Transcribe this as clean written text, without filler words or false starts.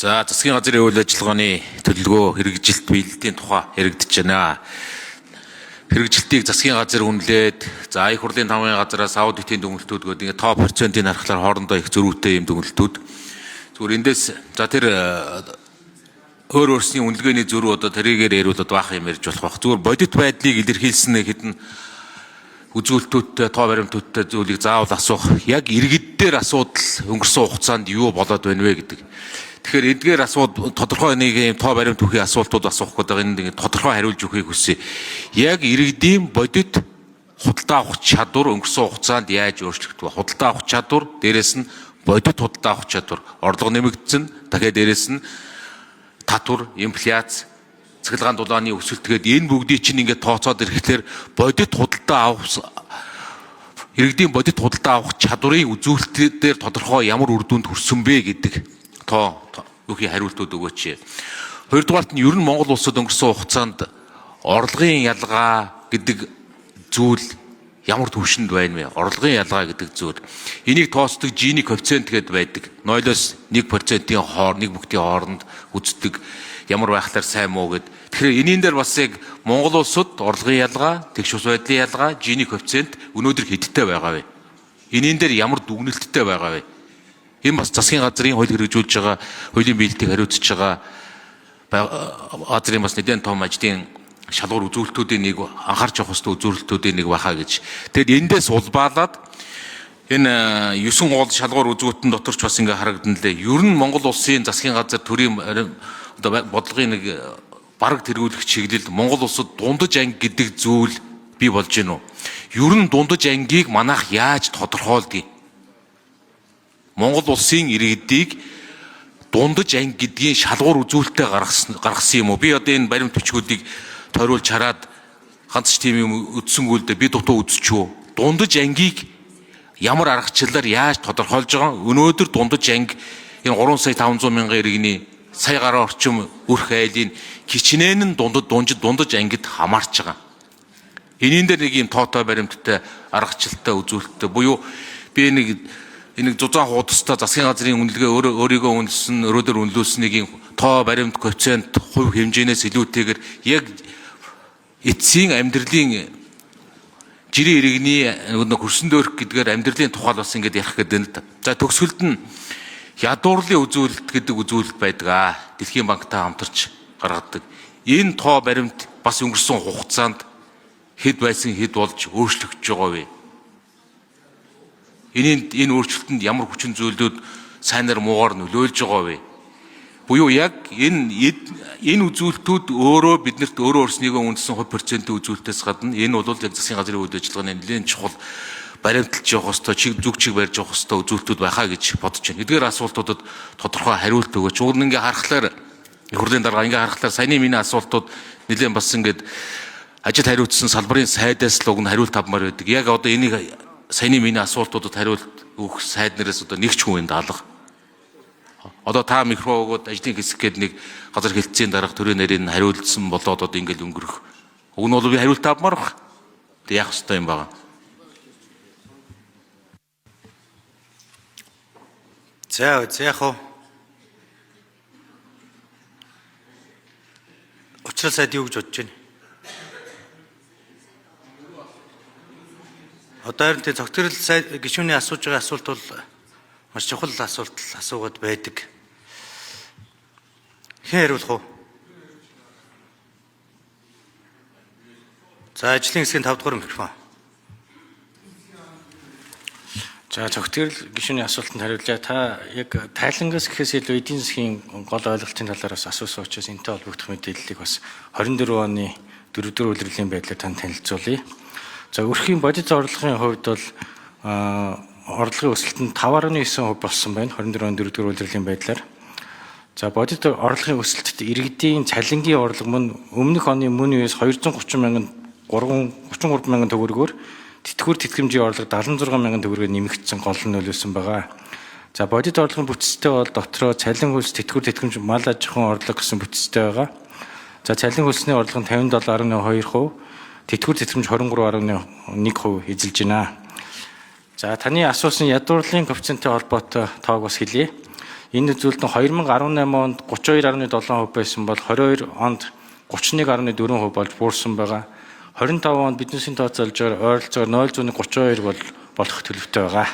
За засгийн газрын үйл ажиллагааны төлөвлөгөө хэрэгжилт биелэлтийн тухай яригдж байна. Хэрэгжилтийг засгийн газар үнэлээд за их хурлын 5-ын газараас аудитын дүгнэлтүүд гэдэг тоо процентыг харахаар хоорондоо их зөрүүтэй юм дүгнэлтүүд. Зүгээр эндээс за тэр өөр өөрсний үнэлгээний зөрүү одоо тэрийгээр яриулаад баах юм ярьж болох байх. Зүгээр бодит байдлыг илэрхийлсэн хэдэн үзүүлэлтүүдтэй тоо баримтуудтай зүйлийг заавал асуух. Яг иргэд дээр асуудал өнгөрсөн хугацаанд юу болоод байна вэ гэдэг. Тэгэхээр эдгээр асуудал тодорхой нэг юм тоо баримт бүхий асуултууд асуух гэдэг энэ тодорхой хариулж өгөхийг хүсье. Яг иргэдийн бодит худалдаа авах чадвар өнгөрсөн хугацаанд яаж өөрчлөгдөв? Худалдаа авах чадвар, дээрэс нь бодит худалдаа авах чадвар, орлого нэмэгдсэн, дахиад дээрэс нь татвар, инфляц, цахилгаан дулааны өсөлт тэгээд энэ бүгдийг чинь ингээд тооцоод ирэхлээр бодит худалдаа авах иргэдийн бодит худалдаа авах чадварын үзүүлэлтээр тодорхой ямар үр дүнд хүрсэн бэ гэдэг тоо бүхий хариултууд өгөөч. Хоёрдугаарт нь ер нь Монгол улсад өнгөрсөн хугацаанд орлогын ялгаа гэдэг зүйл ямар түвшинд байна вэ? Орлогын ялгаа гэдэг зүйл. Энийг тооцдог Gini коэффициент гэдэг байдаг. 0-оос 1%-ийн хооронд, нэг бүхтийн хооронд үздэг ямар байхлаар сайн муу гэд. Тэгэхээр энийн дээр бас яг Монгол улсад орлогын ялгаа, тэгш ус байдлын ялгаа, Gini коэффициент өнөөдөр хэдтэй байгаа вэ? Энийн дээр ямар дүгнэлттэй байгаа вэ? Энэ бас засгийн газрын хууль хэрэгжүүлж байгаа, хуулийн биелэлтийг хариуцж байгаа газрын бас нэгэн том ажлын шалгуур үзүүлэлтүүдийн нэг анхаарч явах ёстой үзүүлэлтүүдийн нэг баха гэж. Тэгэд эндээс улбаалаад энэ 9 гол шалгуур үзүүлэлтэн дотор ч бас ингээ харагдана лээ. Ер нь Монгол улсын засгийн газар төрийн одоо бодлогын нэг бараг тэргүүлэх чиглэл Монгол улсад дундаж анги гэдэг зүйл бий болж гинөө. Ер нь дундаж ангиг манайх яаж тодорхойлдгийг? Монгол улсын иргэдийг дундаж анги гэдгийн шалгуур үзүүлэлтээ гаргасан юм уу? Би одоо энэ баримт бичгүүдийг тойруулж хараад ганц ч тийм юм үтсэнгүү л дээ би дутуу үзчихв. Дундаж ангийг ямар аргачлалаар яаж тодорхойлж байгаа? Өнөөдөр дундаж анги энэ 3 сая 500 мянган иргэний сая гаруй орчим өрх айлын кичнээн нь дундаж ангид хамаарч байгаа. Энийн дээр нэг юм тоотой баримттай аргачлалтай үзүүлэлттэй буюу би нэг зузаан хуудастай засгийн газрын үнэлгээ өөрийгөө үнэлсэн өрөөдөр үнэлүүлснийг юм тоо баримт коэффициент хувь хэмжээнээс илүүтэйгээр яг эцсийн амьдралын жирийн иргэний хөрсөн дөөрх гэдгээр амьдралын тухай бас ингэж ярих гэдэг нь л да. За төгсгөлд нь ядуурлын үзүүлэлт гэдэг үзүүлэлт байдаг. Дэлхийн банктай хамтарч гаргадаг. Энэ тоо баримт бас өнгөрсөн хугацаанд хэд байсан хэд болж өөрчлөгдөж байгаа вэ? Энэ өөрчлөлтөнд ямар хүчин зүйлүүд сайнаар муугаар нөлөөлж байгаа вэ? Буюу яг энэ үзүүлэлтүүд өөрөө биднэрт өөрөө өөрснийгөө үнэлсэн хувь процентын үзүүлэлтээс гадна энэ бол яг засгийн газрын үйл ажиллагааны нэлээд чухал баримталж явах хэвээр зүг чиг барьж явах хэвээр үзүүлэлтүүд байхаа гэж бодож байна. Эдгээр асуултуудад тодорхой хариулт өгөөч. Уг нь ингээ харахаар их хурлын дарга ингээ харахаар саяны миний асуултууд нэлээд бас ингээд ажил хариуцсан салбарын сайдаас л уг нь хариулт авмаар байдаг. Яг одоо энийг саяны миний асуултуудад хариулт өгөх сайд нараас одоо нэг ч хүн энд алга. Одоо та микрофон өгөөд ажлын хэсэг гээд нэг газар хэлтсийн дарга төрийн нарийн хариулсан болоод одоо ингээл өнгөрөх. Уг нь бол би хариулт авмаар баг. Тэг яах ёстой юм байгаа. За яг хоо. Учрал сайд юу гэж бодож байна? Одоо харин тэ цогцрол сайд гишүүний асууж байгаа асуулт бол маш чухал асуулт асуугаад байдаг. Хэн хариулах вэ? За ажлын хэсгийн 5 дугаар микрофон. За цогцрол гишүүний асуултанд хариулъя. Та яг тайлангаас гэхээс илүү эдийн засгийн гол ойлголтын талаараас асуусан учраас энэтэй холбогдох мэдээллийг бас 24 оны 4-р улирлын байдлаар тань танилцуулъя. За өрхийн бодит орлогын хувьд бол орлогын өсөлт нь 5.9% болсон байна 24 он 4-р улирлын байдлаар. За бодит орлогын өсөлтөд иргэдийн цалингийн орлого мөн өмнөх оны мөн үеэс 233 мянган төгрөгөөр тэтгэвэр тэтгэмжийн орлого 76 мянган төгрөгөөр нэмэгдсэн гол нь нөлөөсөн байгаа. За бодит орлогын бүтцтэй бол дотроо цалин хөлс тэтгэвэр тэтгэмж мал аж ахуйн орлого гэсэн бүтцтэй байгаа. За цалин хөлсний орлого нь 57.2%, тэтгэвэр тэтгэмж 23.1% эзэлж байна. За таны асуусан ядуурлын коэффициенттэй холбоотой тоог бас хэлье. Энэ үзүүлэлт нь 2018 онд 32.7% байсан бол 22 онд 31.4% болж буурсан байгаа. 25 онд бизнесийн тооцоолжоор ойролцоогоор 0.32 болох төлөвтэй байгаа.